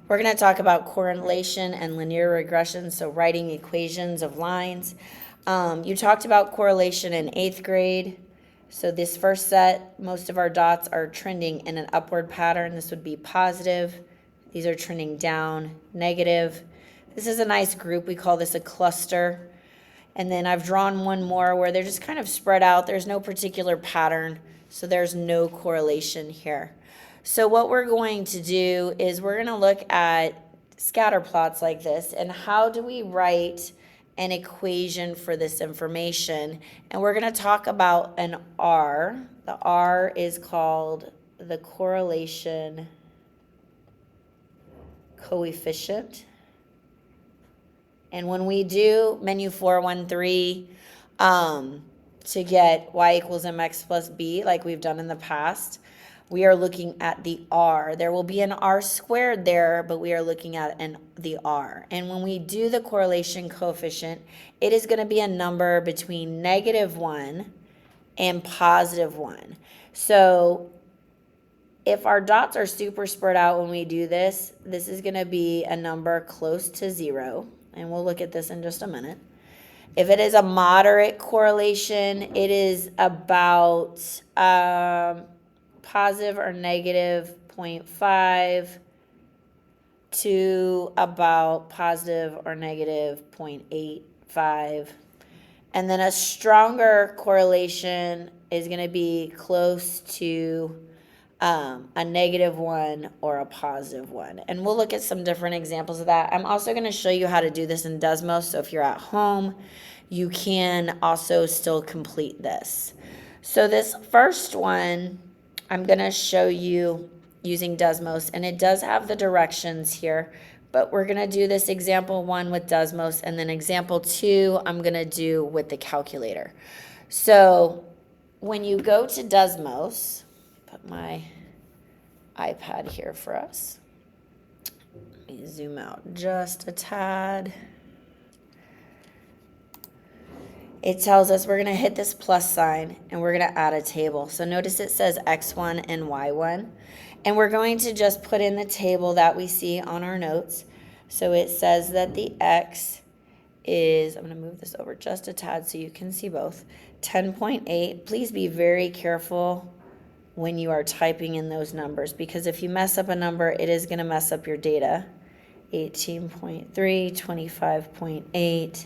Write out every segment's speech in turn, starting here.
We're going to talk about correlation and linear regression, so writing equations of lines. You talked about correlation in 8th grade. So this first set, most of our dots are trending in an upward pattern. This would be positive. These are trending down, negative. This is a nice group. We call this a cluster. And then I've drawn one more where they're just kind of spread out. There's no particular pattern, so there's no correlation here. So what we're going to do is we're going to look at scatter plots like this and how do we write an equation for this information. And we're going to talk about an R. The R is called the correlation coefficient. And when we do menu 413 to get y equals mx plus b, like we've done in the past, we are looking at the R. There will be an R squared there, but we are looking at the R. And when we do the correlation coefficient, it is going to be a number between -1 and +1. So if our dots are super spread out when we do this, this is going to be a number close to 0. And we'll look at this in just a minute. If it is a moderate correlation, it is about positive or negative 0.5 to about positive or negative 0.85. And then a stronger correlation is going to be close to a -1 or a +1. And we'll look at some different examples of that. I'm also going to show you how to do this in Desmos. So if you're at home, you can also still complete this. So this first one, I'm going to show you using Desmos, and it does have the directions here, but we're going to do this example 1 with Desmos, and then example 2 I'm going to do with the calculator. So when you go to Desmos, put my iPad here for us. Let me zoom out just a tad. It tells us we're going to hit this plus sign and we're going to add a table. So notice it says X1 and Y1. And we're going to just put in the table that we see on our notes. So it says that the X is, I'm going to move this over just a tad so you can see both, 10.8. Please be very careful when you are typing in those numbers, because if you mess up a number, it is going to mess up your data. 18.3, 25.8,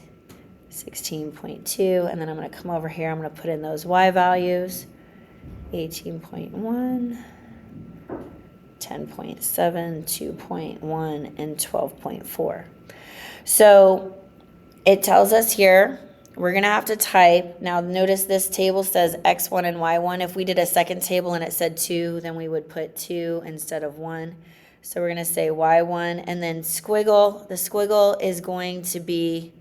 16.2, and then I'm going to come over here, I'm going to put in those Y values, 18.1, 10.7, 2.1, and 12.4. So it tells us here, we're going to have to type. Now notice this table says X1 and Y1. If we did a second table and it said 2, then we would put 2 instead of 1. So we're going to say Y1 and then squiggle. The squiggle is going to be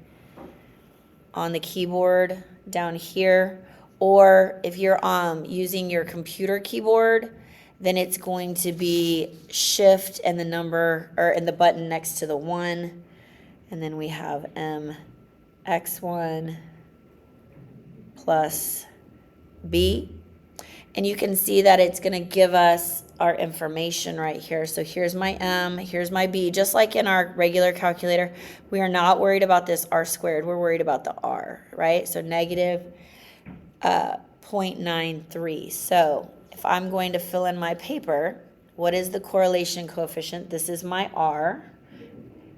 on the keyboard down here. Or if you're using your computer keyboard, then it's going to be shift and the number, or in the button next to the 1. And then we have X1 plus B. And you can see that it's going to give us our information right here. So here's my M, here's my B. Just like in our regular calculator, we are not worried about this R squared. We're worried about the R, right? So negative 0.93. So if I'm going to fill in my paper, what is the correlation coefficient? This is my R.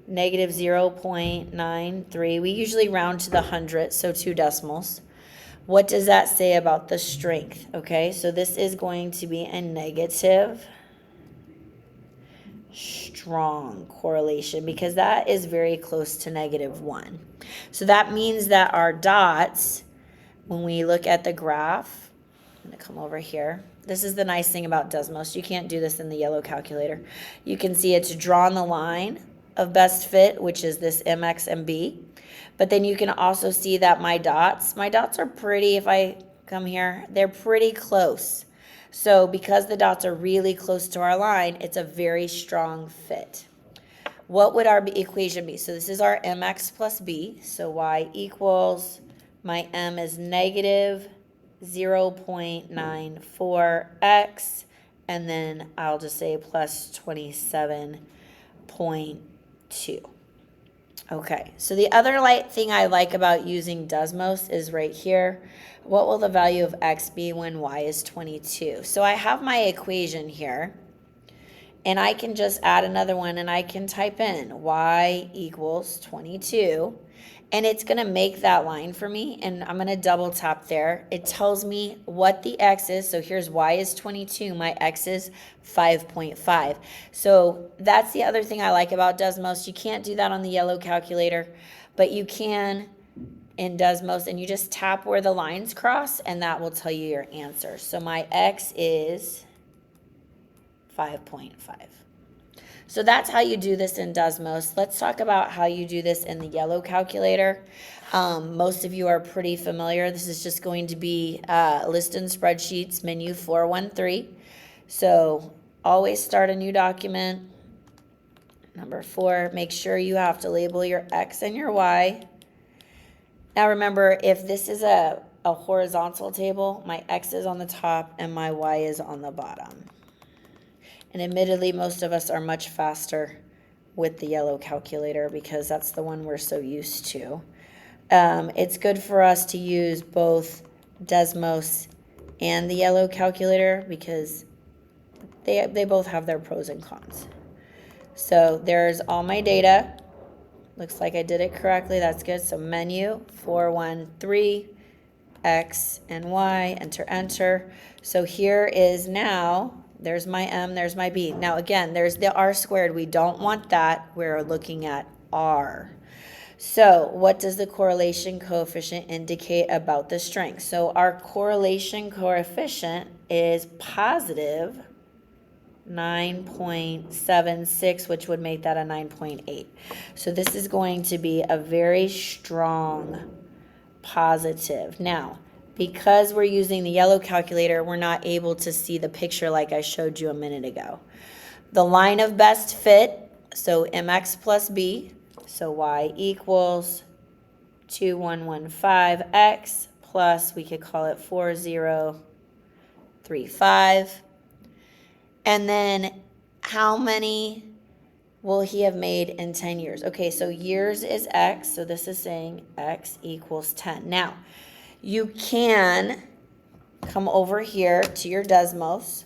Negative 0.93. We usually round to the hundredth, so 2 decimals. What does that say about the strength? Okay, so this is going to be a negative strong correlation because that is very close to -1. So that means that our dots, when we look at the graph, I'm going to come over here. This is the nice thing about Desmos. You can't do this in the yellow calculator. You can see it's drawn the line of best fit, which is this MX and B. But then you can also see that my dots are pretty, if I come here, they're pretty close. So because the dots are really close to our line, it's a very strong fit. What would our equation be? So this is our MX plus B. So Y equals, my M is negative 0.94x, and then I'll just say plus 27 5.2. Okay, so the other thing I like about using Desmos is right here. What will the value of x be when y is 22? So I have my equation here, and I can just add another one, and I can type in y equals 22, and it's going to make that line for me, and I'm going to double tap there. It tells me what the x is. So here's y is 22. My x is 5.5. So that's the other thing I like about Desmos. You can't do that on the yellow calculator, but you can in Desmos, and you just tap where the lines cross, and that will tell you your answer. So my x is 5.5. So that's how you do this in Desmos. Let's talk about how you do this in the yellow calculator. Most of you are pretty familiar. This is just going to be list in spreadsheets, menu 413. So always start a new document. Number 4, make sure you have to label your x and your y. Now remember, if this is a horizontal table, my x is on the top and my y is on the bottom. And admittedly, most of us are much faster with the yellow calculator because that's the one we're so used to. It's good for us to use both Desmos and the yellow calculator because they both have their pros and cons. So there's all my data. Looks like I did it correctly. That's good. So menu 413, x and y, enter, enter. So here is now, there's my m, there's my b. Now again, there's the r squared. We don't want that. We're looking at r. So what does the correlation coefficient indicate about the strength? So our correlation coefficient is positive 9.76, which would make that a 9.8. So this is going to be a very strong positive. Now, because we're using the yellow calculator, we're not able to see the picture like I showed you a minute ago. The line of best fit, so mx plus b, so y equals 2115x plus, we could call it 4035. And then how many will he have made in 10 years? Okay, so years is x, so this is saying x equals 10. Now, you can come over here to your Desmos,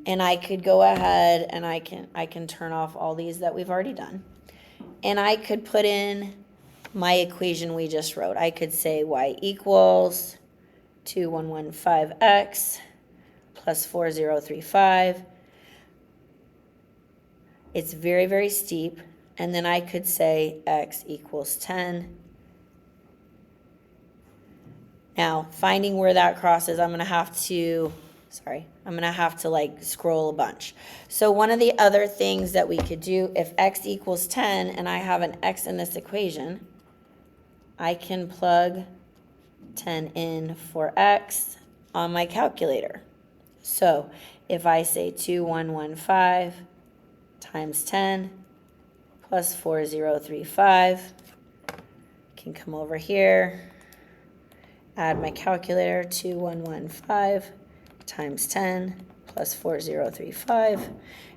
and I could go ahead and I can turn off all these that we've already done. And I could put in my equation we just wrote. I could say y equals 2115x plus 4035. It's very, very steep. And then I could say x equals 10. Now, finding where that crosses, I'm going to have to like scroll a bunch. So one of the other things that we could do, if x equals 10 and I have an x in this equation, I can plug 10 in for x on my calculator. So if I say 2115 times 10 plus 4035, can come over here, add my calculator, 2115 times 10 plus 4035,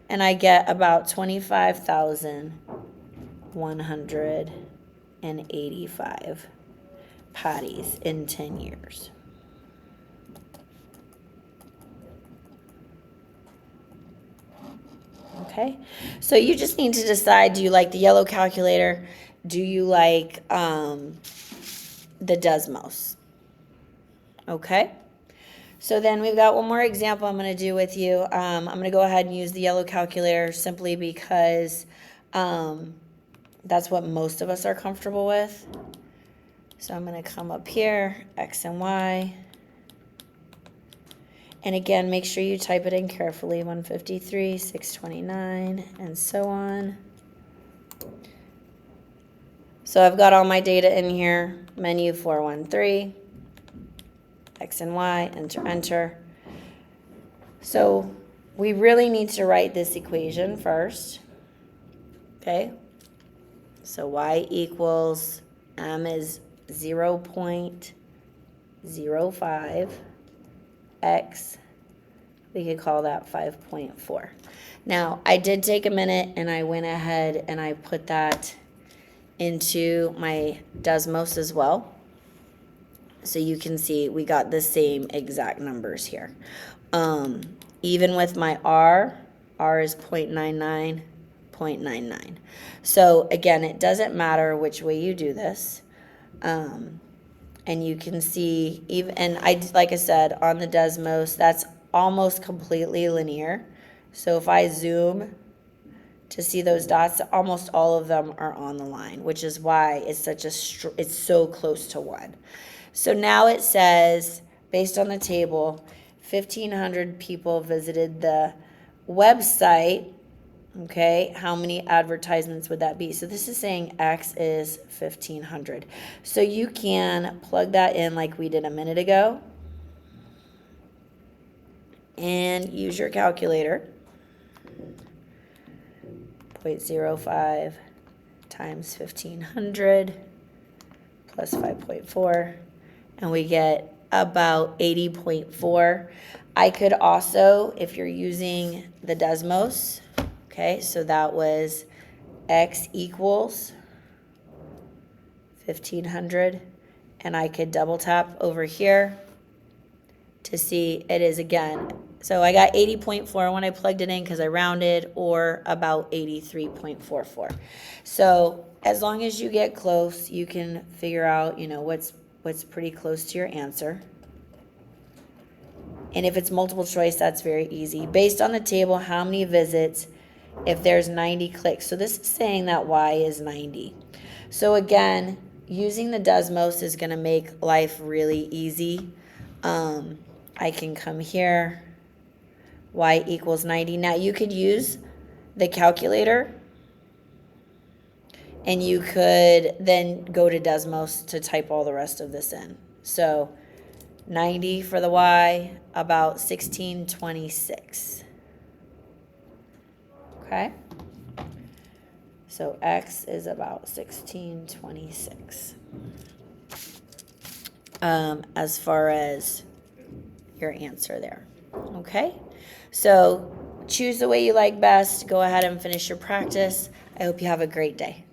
and I get about 25,185 patties in 10 years. Okay, so you just need to decide, do you like the yellow calculator? Do you like the Desmos? Okay, so then we've got one more example I'm going to do with you. I'm going to go ahead and use the yellow calculator simply because that's what most of us are comfortable with. So I'm going to come up here, x and y. And again, make sure you type it in carefully, 153, 629, and so on. So I've got all my data in here, menu 413, x and y, enter, enter. So we really need to write this equation first, okay? So y equals, m is 0.05, x, we could call that 5.4. Now, I did take a minute and I went ahead and I put that into my Desmos as well. So you can see we got the same exact numbers here. Even with my R is 0.99, 0.99. So again, it doesn't matter which way you do this. And you can see, even, and like I said, on the Desmos, that's almost completely linear. So if I zoom to see those dots, almost all of them are on the line, which is why it's it's so close to 1. So now it says, based on the table, 1,500 people visited the website. Okay, how many advertisements would that be? So this is saying X is 1,500. So you can plug that in like we did a minute ago and use your calculator. 0.05 times 1,500 plus 5.4, and we get about 80.4. I could also, if you're using the Desmos, okay, so that was X equals 1,500, and I could double tap over here to see it is again. So I got 80.4 when I plugged it in because I rounded, or about 83.44. So as long as you get close, you can figure out, what's pretty close to your answer. And if it's multiple choice, that's very easy. Based on the table, how many visits if there's 90 clicks? So this is saying that Y is 90. So again, using the Desmos is going to make life really easy. I can come here, Y equals 90. Now you could use the calculator and you could then go to Desmos to type all the rest of this in. So 90 for the Y, about 1626. Okay? So X is about 1626. As far as your answer there. Okay? So choose the way you like best. Go ahead and finish your practice. I hope you have a great day.